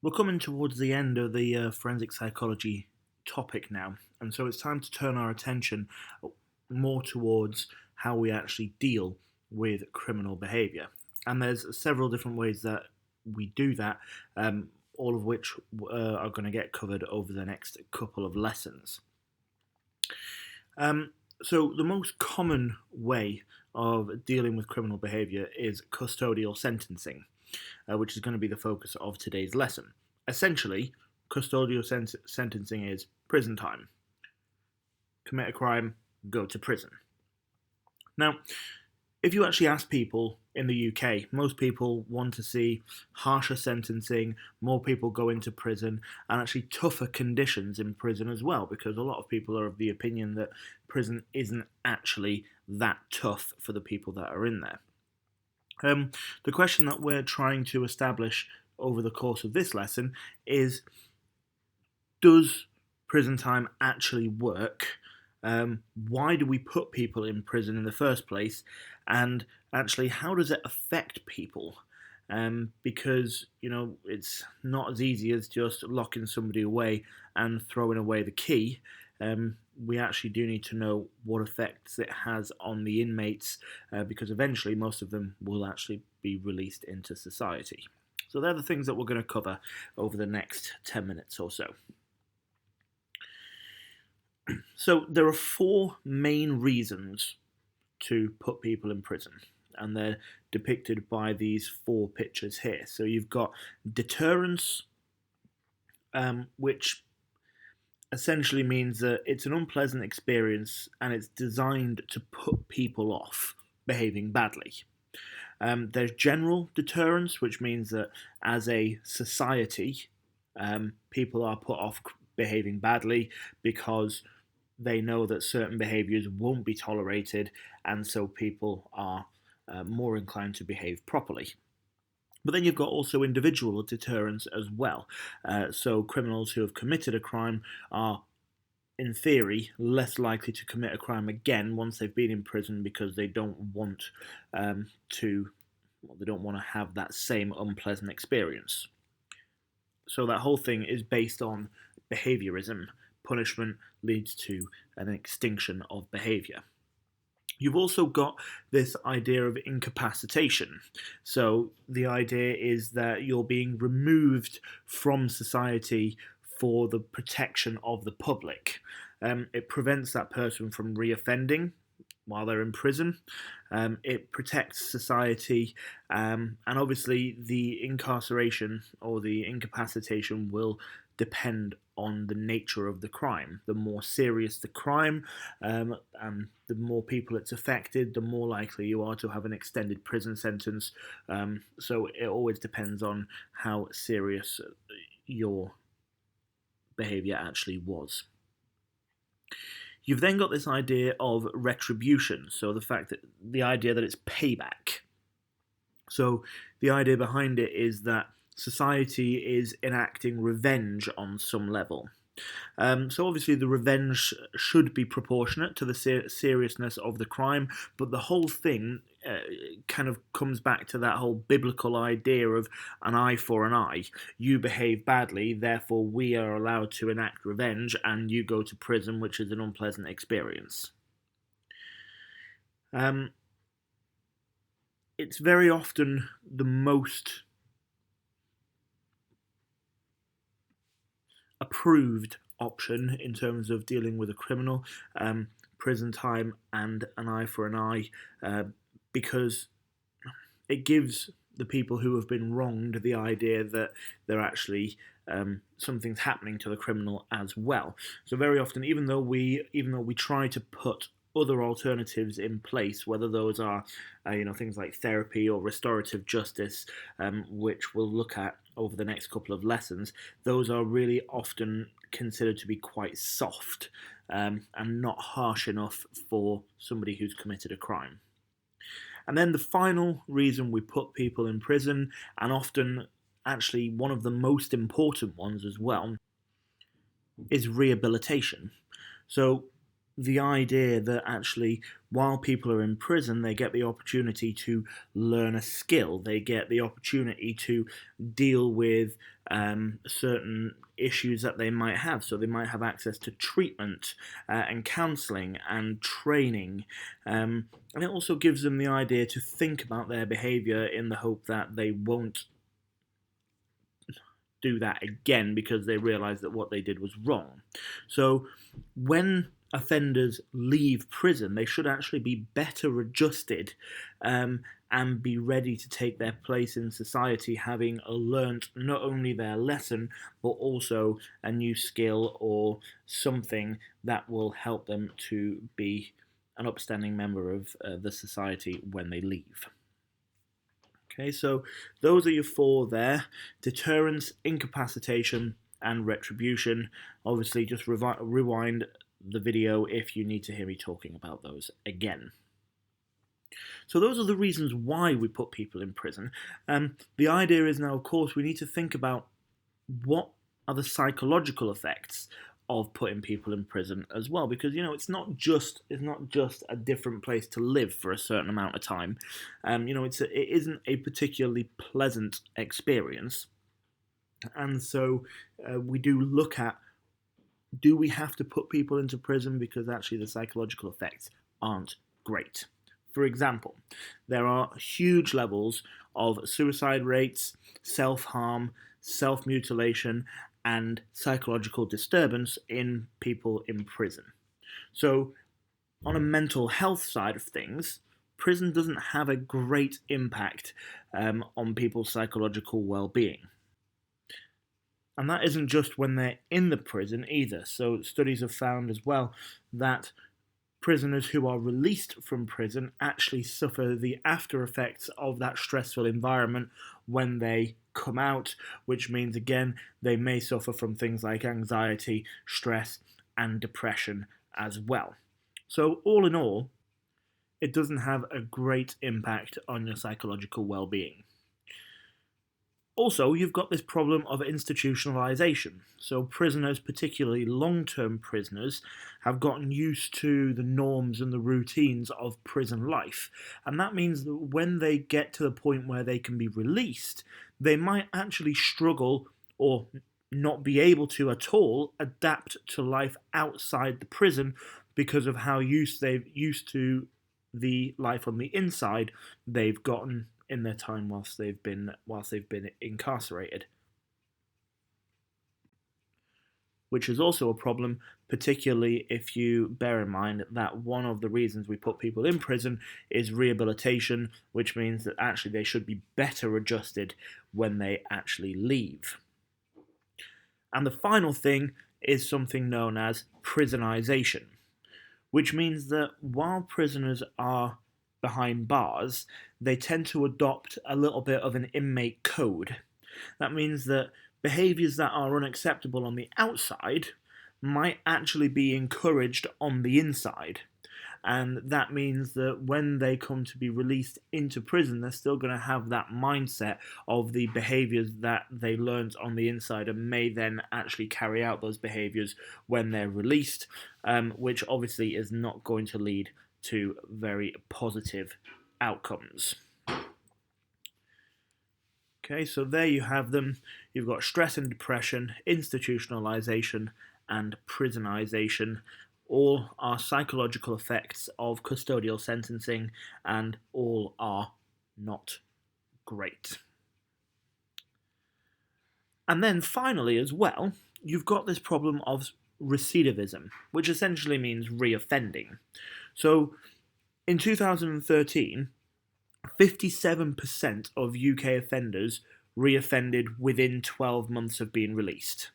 We're coming towards the end of the forensic psychology topic now, and so it's time to turn our attention more towards how we actually deal with criminal behaviour. And there's several different ways that we do that, all of which are going to get covered over the next couple of lessons. So, the most common way of dealing with criminal behaviour is custodial sentencing, which is going to be the focus of today's lesson. Essentially, custodial sentencing is prison time. Commit a crime, go to prison. Now, if you actually ask people in the UK, most people want to see harsher sentencing, more people go into prison, and actually tougher conditions in prison as well, because a lot of people are of the opinion that prison isn't actually that tough for the people that are in there. The question that we're trying to establish over the course of this lesson is, does prison time actually work? Why do we put people in prison in the first place? And actually, how does it affect people? Because, it's not as easy as just locking somebody away and throwing away the key. We actually do need to know what effects it has on the inmates, because eventually most of them will actually be released into society. So they're the things that we're going to cover over the next 10 minutes or so. So there are four main reasons to put people in prison, and they're depicted by these four pictures here. So you've got deterrence, which essentially means that it's an unpleasant experience and it's designed to put people off behaving badly. There's general deterrence, which means that as a society, people are put off behaving badly because they know that certain behaviours won't be tolerated, and so people are more inclined to behave properly. But then you've got also individual deterrence as well. So criminals who have committed a crime are, in theory, less likely to commit a crime again once they've been in prison, because they don't want they don't want to have that same unpleasant experience. So that whole thing is based on behaviorism. Punishment leads to an extinction of behaviour. You've also got this idea of incapacitation. So the idea is that you're being removed from society for the protection of the public. It prevents that person from reoffending while they're in prison. It protects society, and obviously the incarceration or the incapacitation will depend on the nature of the crime. The more serious the crime, and the more people it's affected, the more likely you are to have an extended prison sentence. So it always depends on how serious your behaviour actually was. You've then got this idea of retribution, so the idea that it's payback. So the idea behind it is that society is enacting revenge on some level. So obviously the revenge should be proportionate to the seriousness of the crime, but the whole thing kind of comes back to that whole biblical idea of an eye for an eye. You behave badly, therefore we are allowed to enact revenge, and you go to prison, which is an unpleasant experience. It's very often the most approved option in terms of dealing with a criminal, prison time and an eye for an eye, because it gives the people who have been wronged the idea that they're actually something's happening to the criminal as well. So very often, even though we try to put other alternatives in place, whether those are things like therapy or restorative justice, which we'll look at over the next couple of lessons, those are really often considered to be quite soft, and not harsh enough for somebody who's committed a crime. And then the final reason we put people in prison, and often actually one of the most important ones as well, is rehabilitation. So the idea that actually while people are in prison they get the opportunity to learn a skill, they get the opportunity to deal with certain issues that they might have. So they might have access to treatment and counselling and training, and it also gives them the idea to think about their behaviour in the hope that they won't do that again because they realise that what they did was wrong. So when offenders leave prison, they should actually be better adjusted and be ready to take their place in society, having learnt not only their lesson but also a new skill or something that will help them to be an upstanding member of the society when they leave. Okay, so those are your four there: deterrence, incapacitation, and retribution. Obviously, just rewind the video if you need to hear me talking about those again. So those are the reasons why we put people in prison. The idea is now, of course, we need to think about what are the psychological effects of putting people in prison as well, because it's not just a different place to live for a certain amount of time. It isn't a particularly pleasant experience, and so we do look at, do we have to put people into prison because actually the psychological effects aren't great. For example, there are huge levels of suicide rates, self-harm, self-mutilation, and psychological disturbance in people in prison. So, on a mental health side of things, prison doesn't have a great impact on people's psychological well-being. And that isn't just when they're in the prison either. So studies have found as well that prisoners who are released from prison actually suffer the after effects of that stressful environment when they come out, which means, again, they may suffer from things like anxiety, stress, and depression as well. So all in all, it doesn't have a great impact on your psychological well-being. Also, you've got this problem of institutionalization. So prisoners, particularly long-term prisoners, have gotten used to the norms and the routines of prison life. And that means that when they get to the point where they can be released, they might actually struggle or not be able to at all adapt to life outside the prison because of how used to the life on the inside they've gotten in their time whilst they've been incarcerated, which is also a problem, particularly if you bear in mind that one of the reasons we put people in prison is rehabilitation, which means that actually they should be better adjusted when they actually leave. And the final thing is something known as prisonization, which means that while prisoners are behind bars, they tend to adopt a little bit of an inmate code. That means that behaviours that are unacceptable on the outside might actually be encouraged on the inside. And that means that when they come to be released into prison, they're still going to have that mindset of the behaviours that they learnt on the inside and may then actually carry out those behaviours when they're released, which obviously is not going to lead to very positive outcomes. Okay, so there you have them. You've got stress and depression, institutionalization, and prisonization. All are psychological effects of custodial sentencing, and all are not great. And then finally as well, you've got this problem of recidivism, which essentially means reoffending. So in 2013, 57% of UK offenders reoffended within 12 months of being released.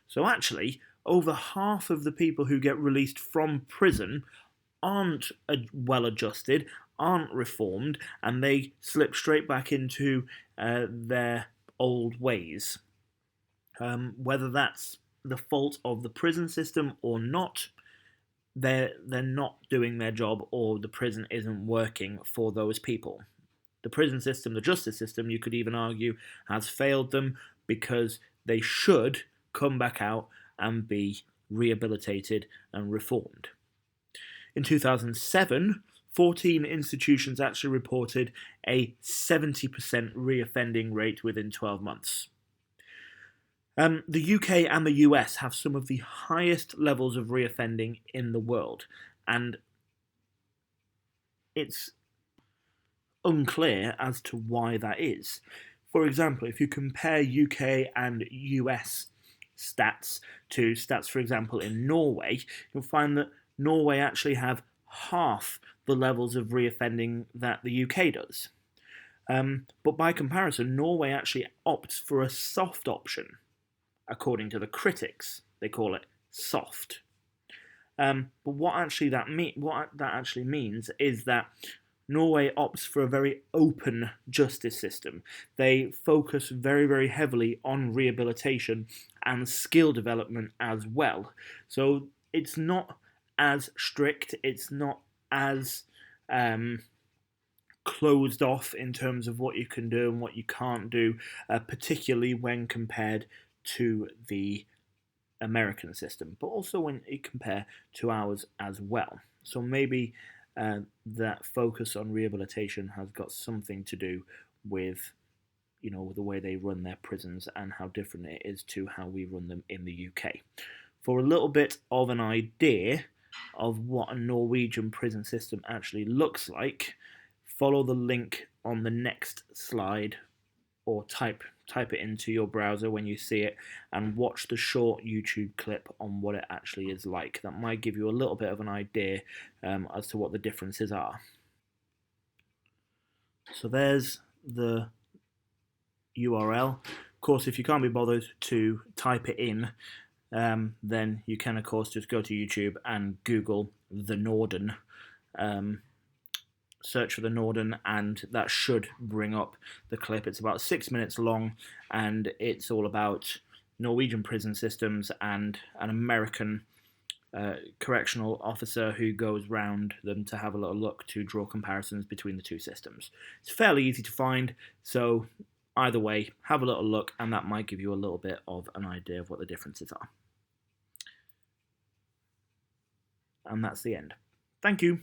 So actually, over half of the people who get released from prison aren't well adjusted, aren't reformed, and they slip straight back into their old ways. Whether that's the fault of the prison system or not, they're not doing their job, or the prison isn't working for those people. The prison system, the justice system, you could even argue, has failed them because they should come back out and be rehabilitated and reformed. In 2007, 14 institutions actually reported a 70% reoffending rate within 12 months. The UK and the US have some of the highest levels of reoffending in the world, and it's unclear as to why that is. For example, if you compare UK and US stats to stats, for example, in Norway, you'll find that Norway actually have half the levels of reoffending that the UK does. But by comparison, Norway actually opts for a soft option. According to the critics, they call it soft. But what that actually means is that Norway opts for a very open justice system. They focus very, very heavily on rehabilitation and skill development as well. So it's not as strict, it's not as closed off in terms of what you can do and what you can't do, particularly when compared to the American system, but also when you compare to ours as well. So maybe that focus on rehabilitation has got something to do with, the way they run their prisons and how different it is to how we run them in the UK. For a little bit of an idea of what a Norwegian prison system actually looks like, follow the link on the next slide, or type it into your browser when you see it, and watch the short YouTube clip on what it actually is like. That might give you a little bit of an idea as to what the differences are. So there's the URL. Of course, if you can't be bothered to type it in, then you can, of course, just go to YouTube and Google the Norden. Search for the Norden, and that should bring up the clip. It's about 6 minutes long, and it's all about Norwegian prison systems and an American correctional officer who goes round them to have a little look to draw comparisons between the two systems. It's fairly easy to find, so either way, have a little look, and that might give you a little bit of an idea of what the differences are. And that's the end. Thank you.